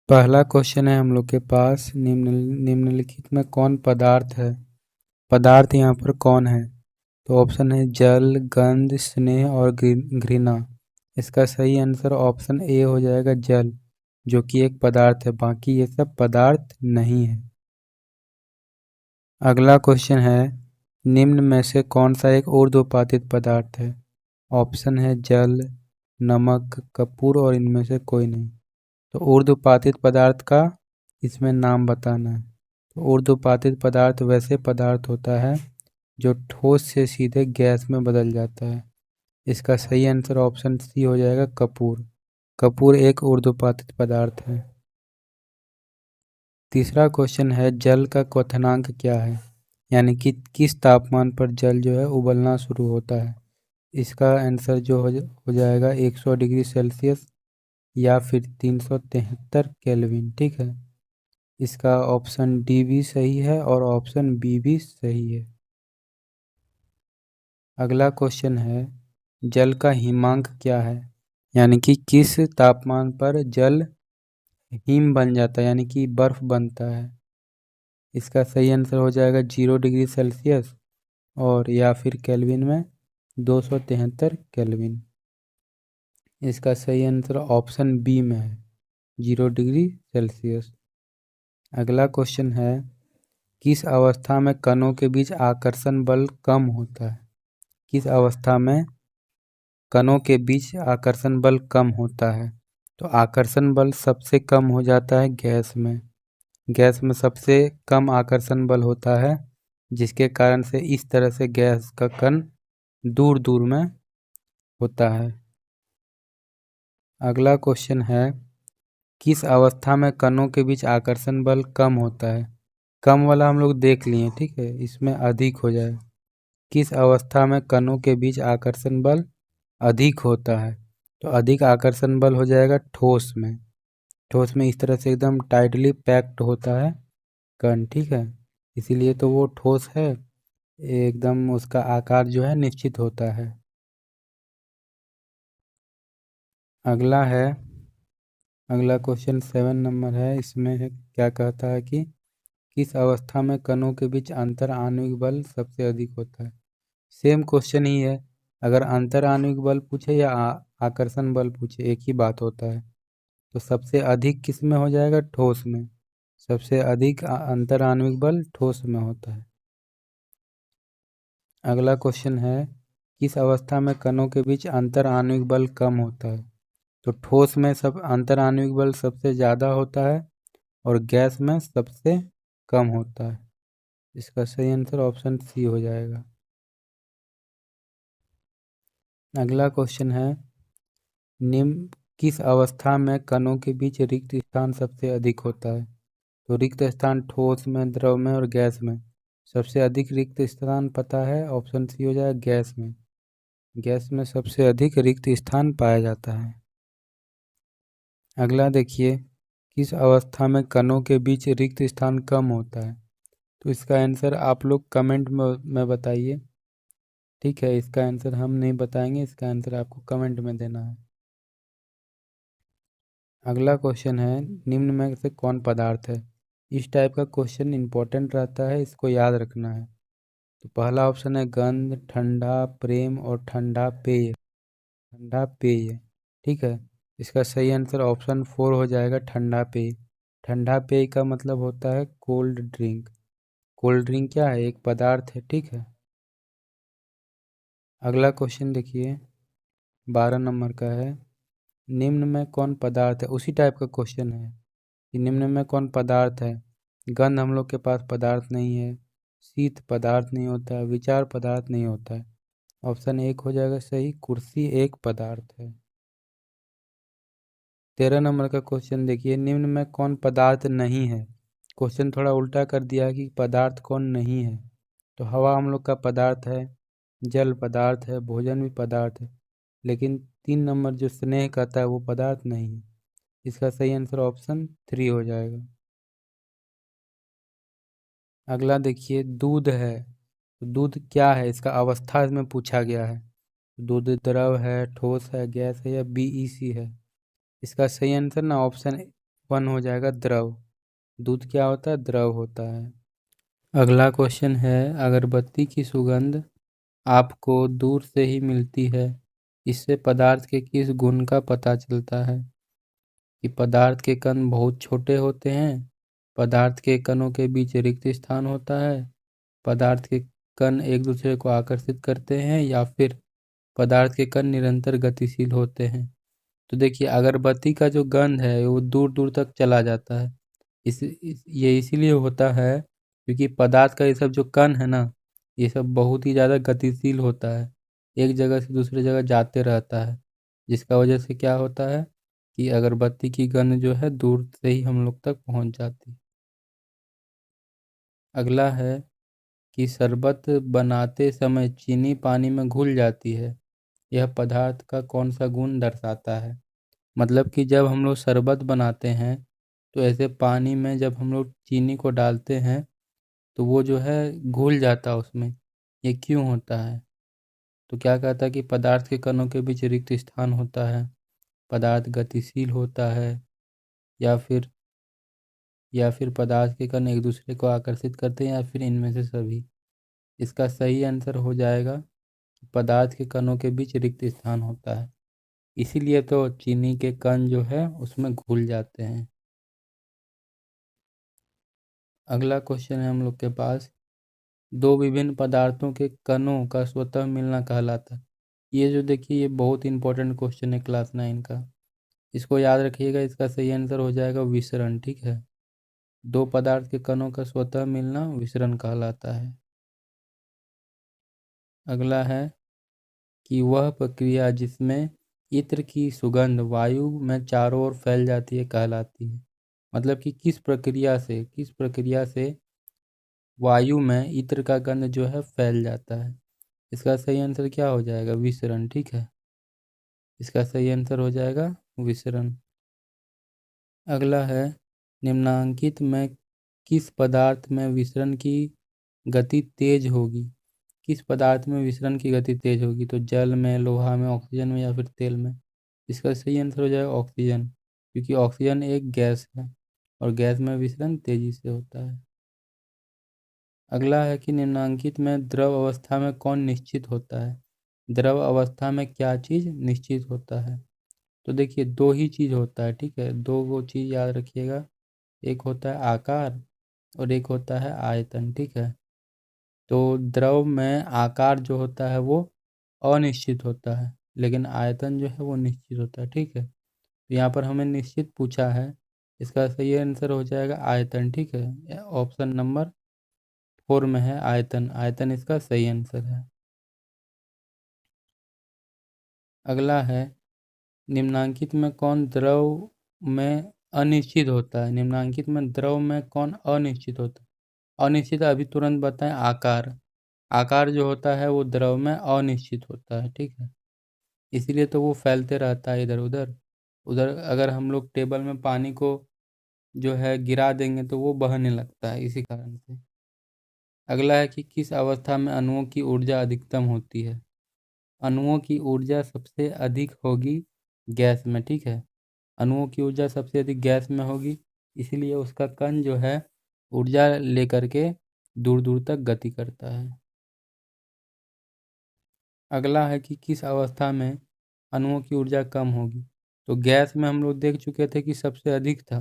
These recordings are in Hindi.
पहला क्वेश्चन है हम लोग के पास, निम्नलिखित में कौन पदार्थ है। पदार्थ यहाँ पर कौन है, तो ऑप्शन है जल, गंध, स्नेह और घृणा। इसका सही आंसर ऑप्शन ए हो जाएगा, जल, जो कि एक पदार्थ है, बाकी ये सब पदार्थ नहीं है। अगला क्वेश्चन है, निम्न में से कौन सा एक ऊर्ध्वपातित पदार्थ है। ऑप्शन है जल, नमक, कपूर और इनमें से कोई नहीं। तो ऊर्ध्वपातित पदार्थ का इसमें नाम बताना है। तो ऊर्ध्वपातित पदार्थ वैसे पदार्थ होता है जो ठोस से सीधे गैस में बदल जाता है। इसका सही आंसर ऑप्शन सी हो जाएगा, कपूर। कपूर एक ऊर्ध्वपातित पदार्थ है। तीसरा क्वेश्चन है, जल का क्वथनांक क्या है, यानी कि किस तापमान पर जल जो है उबलना शुरू होता है। इसका आंसर जो हो जाएगा 100 डिग्री सेल्सियस या फिर 373 केल्विन। ठीक है, इसका ऑप्शन डी भी सही है और ऑप्शन बी भी सही है। अगला क्वेश्चन है, जल का हिमांक क्या है, यानी कि किस तापमान पर जल हिम बन जाता है, यानी कि बर्फ बनता है। इसका सही आंसर हो जाएगा 0 डिग्री सेल्सियस और या फिर केल्विन में 273 केल्विन। इसका सही आंसर ऑप्शन बी में है, 0 डिग्री सेल्सियस। अगला क्वेश्चन है, किस अवस्था में कणों के बीच आकर्षण बल कम होता है। किस अवस्था में कणों के बीच आकर्षण बल कम होता है। तो आकर्षण बल सबसे कम हो जाता है गैस में। गैस में सबसे कम आकर्षण बल होता है, जिसके कारण से इस तरह से गैस का कण दूर दूर में होता है। अगला क्वेश्चन है, किस अवस्था में कणों के बीच आकर्षण बल कम होता है। कम वाला हम लोग देख लिए, ठीक है, इसमें अधिक हो जाए। किस अवस्था में कणों के बीच आकर्षण बल अधिक होता है। तो अधिक आकर्षण बल हो जाएगा ठोस में। ठोस में इस तरह से एकदम टाइटली पैक्ड होता है कण, ठीक है, इसीलिए तो वो ठोस है, एकदम उसका आकार जो है निश्चित होता है। अगला क्वेश्चन 7 नंबर है। इसमें है क्या कहता है कि किस अवस्था में कणों के बीच अंतर आणविक बल सबसे अधिक होता है। सेम क्वेश्चन ही है, अगर अंतर आणविक बल पूछे या आकर्षण बल पूछे एक ही बात होता है। तो सबसे अधिक किस में हो जाएगा, ठोस में। सबसे अधिक अंतर आणविक बल ठोस में होता है। अगला क्वेश्चन है, किस अवस्था में कणों के बीच अंतर आणविक बल कम होता है। तो ठोस में सब अंतर आणविक बल सबसे ज़्यादा होता है और गैस में सबसे कम होता है। इसका सही आंसर ऑप्शन सी हो जाएगा। अगला क्वेश्चन है, निम्न किस अवस्था में कणों के बीच रिक्त स्थान सबसे अधिक होता है। तो रिक्त स्थान ठोस में, द्रव में और गैस में सबसे अधिक रिक्त स्थान पता है, ऑप्शन सी हो जाएगा, गैस में। गैस में सबसे अधिक रिक्त स्थान पाया जाता है। अगला देखिए, किस अवस्था में कणों के बीच रिक्त स्थान कम होता है। तो इसका आंसर आप लोग कमेंट में बताइए, ठीक है, इसका आंसर हम नहीं बताएंगे, इसका आंसर आपको कमेंट में देना है। अगला क्वेश्चन है, निम्न में से कौन पदार्थ है। इस टाइप का क्वेश्चन इंपॉर्टेंट रहता है, इसको याद रखना है। तो पहला ऑप्शन है गंध, ठंडा, प्रेम और ठंडा पेय। ठंडा पेय, ठीक है, इसका सही आंसर ऑप्शन 4 हो जाएगा, ठंडा पेय। ठंडा पेय का मतलब होता है कोल्ड ड्रिंक। कोल्ड ड्रिंक क्या है, एक पदार्थ है, ठीक है। अगला क्वेश्चन देखिए, 12 नंबर का है, निम्न में कौन पदार्थ है। उसी टाइप का क्वेश्चन है कि निम्न में कौन पदार्थ है। गंध हम लोग के पास पदार्थ नहीं है, शीत पदार्थ नहीं होता है, विचार पदार्थ नहीं होता है। ऑप्शन एक हो जाएगा सही, कुर्सी एक पदार्थ है। 13 नंबर का क्वेश्चन देखिए, निम्न में कौन पदार्थ नहीं है। क्वेश्चन थोड़ा उल्टा कर दिया है कि पदार्थ कौन नहीं है। तो हवा हम लोग का पदार्थ है, जल पदार्थ है, भोजन भी पदार्थ है, लेकिन 3 नंबर जो स्नेह कहता है वो पदार्थ नहीं है। इसका सही आंसर ऑप्शन 3 हो जाएगा। अगला देखिए, दूध है। तो दूध क्या है, इसका अवस्था इसमें पूछा गया है। दूध द्रव है, ठोस है, गैस है या बीईसी है। इसका सही आंसर ना ऑप्शन वन हो जाएगा द्रव। दूध क्या होता है? द्रव होता है। अगला क्वेश्चन है, अगरबत्ती की सुगंध आपको दूर से ही मिलती है, इससे पदार्थ के किस गुण का पता चलता है? कि पदार्थ के कण बहुत छोटे होते हैं, पदार्थ के कणों के बीच रिक्त स्थान होता है, पदार्थ के कण एक दूसरे को आकर्षित करते हैं, या फिर पदार्थ के कण निरंतर गतिशील होते हैं। तो देखिए, अगरबत्ती का जो गंध है वो दूर दूर तक चला जाता है। ये इसीलिए होता है क्योंकि पदार्थ का ये सब जो कण है ना, ये सब बहुत ही ज़्यादा गतिशील होता है, एक जगह से दूसरी जगह जाते रहता है, जिसका वजह से क्या होता है कि अगरबत्ती की गंध जो है दूर से ही हम लोग तक पहुंच जाती है। अगला है कि शरबत बनाते समय चीनी पानी में घुल जाती है, यह पदार्थ का कौन सा गुण दर्शाता है? मतलब कि जब हम लोग शरबत बनाते हैं तो ऐसे पानी में जब हम लोग चीनी को डालते हैं तो वो जो है घुल जाता है उसमें, ये क्यों होता है? तो क्या कहता है कि पदार्थ के कणों के बीच रिक्त स्थान होता है, पदार्थ गतिशील होता है, या फिर पदार्थ के कण एक दूसरे को आकर्षित करते हैं, या फिर इनमें से सभी। इसका सही आंसर हो जाएगा कि पदार्थ के कणों के बीच रिक्त स्थान होता है, इसीलिए तो चीनी के कण जो है उसमें घुल जाते हैं। अगला क्वेश्चन है हम लोग के पास, दो विभिन्न पदार्थों के कणों का स्वतः मिलना कहलाता है। ये जो देखिए, ये बहुत इंपॉर्टेंट क्वेश्चन है क्लास 9 का, इसको याद रखिएगा। इसका सही आंसर हो जाएगा विसरण। ठीक है, दो पदार्थ के कणों का स्वतः मिलना विसरण कहलाता है। अगला है कि वह प्रक्रिया जिसमें इत्र की सुगंध वायु में चारों ओर फैल जाती है कहलाती है। मतलब कि किस प्रक्रिया से वायु में इत्र का गंध जो है फैल जाता है? इसका सही आंसर क्या हो जाएगा? विसरण। ठीक है, इसका सही आंसर हो जाएगा विसरण। अगला है, निम्नांकित में किस पदार्थ में विसरण की गति तेज होगी? किस पदार्थ में विसरण की गति तेज होगी? तो जल में, लोहा में, ऑक्सीजन में, या फिर तेल में? इसका सही आंसर हो जाएगा ऑक्सीजन, क्योंकि ऑक्सीजन एक गैस है और गैस में विसरण तेजी से होता है। अगला है कि निम्नांकित में द्रव अवस्था में कौन निश्चित होता है? द्रव अवस्था में क्या चीज़ निश्चित होता है? तो देखिए, दो ही चीज़ होता है। ठीक है, दो वो चीज़ याद रखिएगा, एक होता है आकार और एक होता है आयतन। ठीक है, तो द्रव में आकार जो होता है वो अनिश्चित होता है, लेकिन आयतन जो है वो निश्चित होता है। ठीक है, तो यहाँ पर हमें निश्चित पूछा है, इसका सही आंसर हो जाएगा आयतन। ठीक है, ऑप्शन नंबर 4 में है आयतन। आयतन इसका सही आंसर है। अगला है, निम्नांकित में कौन द्रव में अनिश्चित होता है? निम्नांकित में द्रव में कौन अनिश्चित होता है? अनिश्चित अभी तुरंत बताएं। आकार। आकार जो होता है वो द्रव में अनिश्चित होता है। ठीक है, इसीलिए तो वो फैलते रहता है इधर उधर उधर। अगर हम लोग टेबल में पानी को जो है गिरा देंगे तो वो बहने लगता है, इसी कारण से। अगला है कि किस अवस्था में अणुओं की ऊर्जा अधिकतम होती है? अणुओं की ऊर्जा सबसे अधिक होगी गैस में। ठीक है, अणुओं की ऊर्जा सबसे अधिक गैस में होगी, इसीलिए उसका कण जो है ऊर्जा लेकर के दूर दूर तक गति करता है। अगला है कि किस अवस्था में अणुओं की ऊर्जा कम होगी? तो गैस में हम लोग देख चुके थे कि सबसे अधिक था,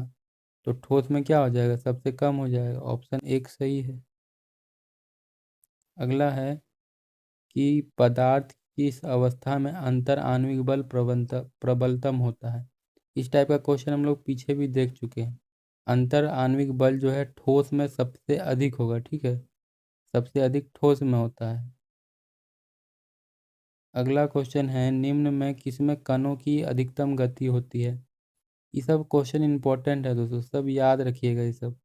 तो ठोस में क्या हो जाएगा? सबसे कम हो जाएगा। ऑप्शन एक सही है। अगला है कि पदार्थ किस अवस्था में अंतर आणविक बल प्रबलतम होता है? इस टाइप का क्वेश्चन हम लोग पीछे भी देख चुके हैं। अंतर आणविक बल जो है ठोस में सबसे अधिक होगा। ठीक है, सबसे अधिक ठोस में होता है। अगला क्वेश्चन है, निम्न में किसमें कणों की अधिकतम गति होती है? ये सब क्वेश्चन इंपॉर्टेंट है दोस्तों, सब याद रखिएगा ये सब,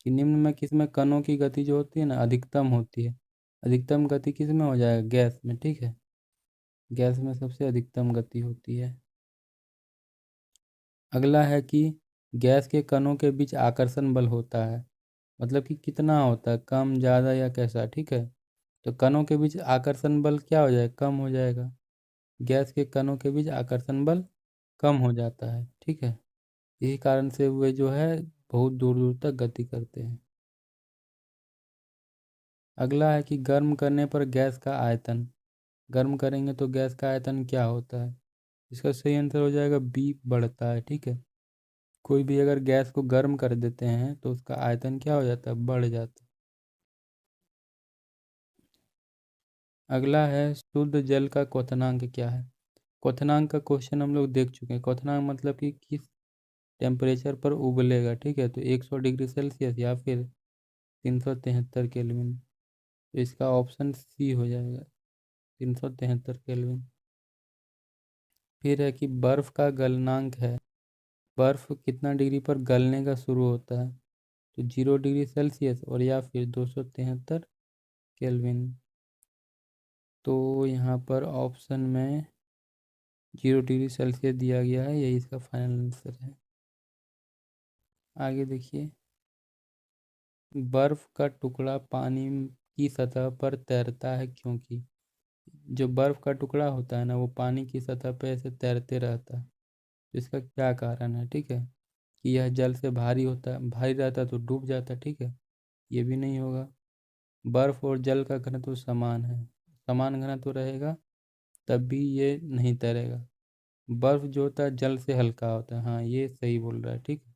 कि निम्न में किसमें कणों की गति जो होती है ना अधिकतम होती है। अधिकतम गति किसमें हो जाएगा? गैस में। ठीक है, गैस में सबसे अधिकतम गति होती है। अगला है कि गैस के कणों के बीच आकर्षण बल होता है, मतलब कि कितना होता है, कम, ज़्यादा या कैसा? ठीक है, तो कणों के बीच आकर्षण बल क्या हो जाएगा? कम हो जाएगा। गैस के कणों के बीच आकर्षण बल कम हो जाता है। ठीक है, इसी कारण से वे जो है बहुत दूर दूर तक गति करते हैं। अगला है कि गर्म करने पर गैस का आयतन। गर्म करेंगे तो गैस का आयतन क्या होता है? इसका सही आंसर हो जाएगा बी, बढ़ता है। ठीक है, कोई भी अगर गैस को गर्म कर देते हैं तो उसका आयतन क्या हो जाता है? बढ़ जाता है। अगला है शुद्ध जल का क्वथनांक क्या है? क्वथनांक का क्वेश्चन हम लोग देख चुके हैं। क्वथनांक मतलब कि किस टेम्परेचर पर उबलेगा। ठीक है, तो 100 डिग्री सेल्सियस या फिर 373 केल्विन। तो इसका ऑप्शन सी हो जाएगा, 373 केल्विन। फिर है कि बर्फ़ का गलनांक है। बर्फ़ कितना डिग्री पर गलने का शुरू होता है? तो 0 डिग्री सेल्सियस और या फिर 273 केल्विन। तो यहाँ पर ऑप्शन में 0 डिग्री सेल्सियस दिया गया है, यही इसका फाइनल आंसर है। आगे देखिए, बर्फ का टुकड़ा पानी की सतह पर तैरता है क्योंकि। जो बर्फ का टुकड़ा होता है ना, वो पानी की सतह पर ऐसे तैरते रहता है। तो इसका क्या कारण है? ठीक है, कि यह जल से भारी होता है, भारी रहता है तो डूब जाता है। ठीक है, ये भी नहीं होगा। बर्फ और जल का घनत्व समान है, समान घनत्व रहेगा तब भी ये नहीं तैरेगा। बर्फ जो होता है जल से हल्का होता है। हाँ, ये सही बोल रहा है। ठीक है,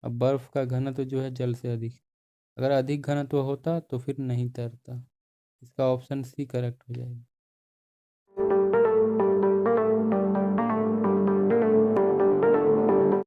अब बर्फ का घनत्व जो है जल से अधिक, अगर अधिक घनत्व होता तो फिर नहीं तैरता। इसका ऑप्शन सी करेक्ट हो जाएगा।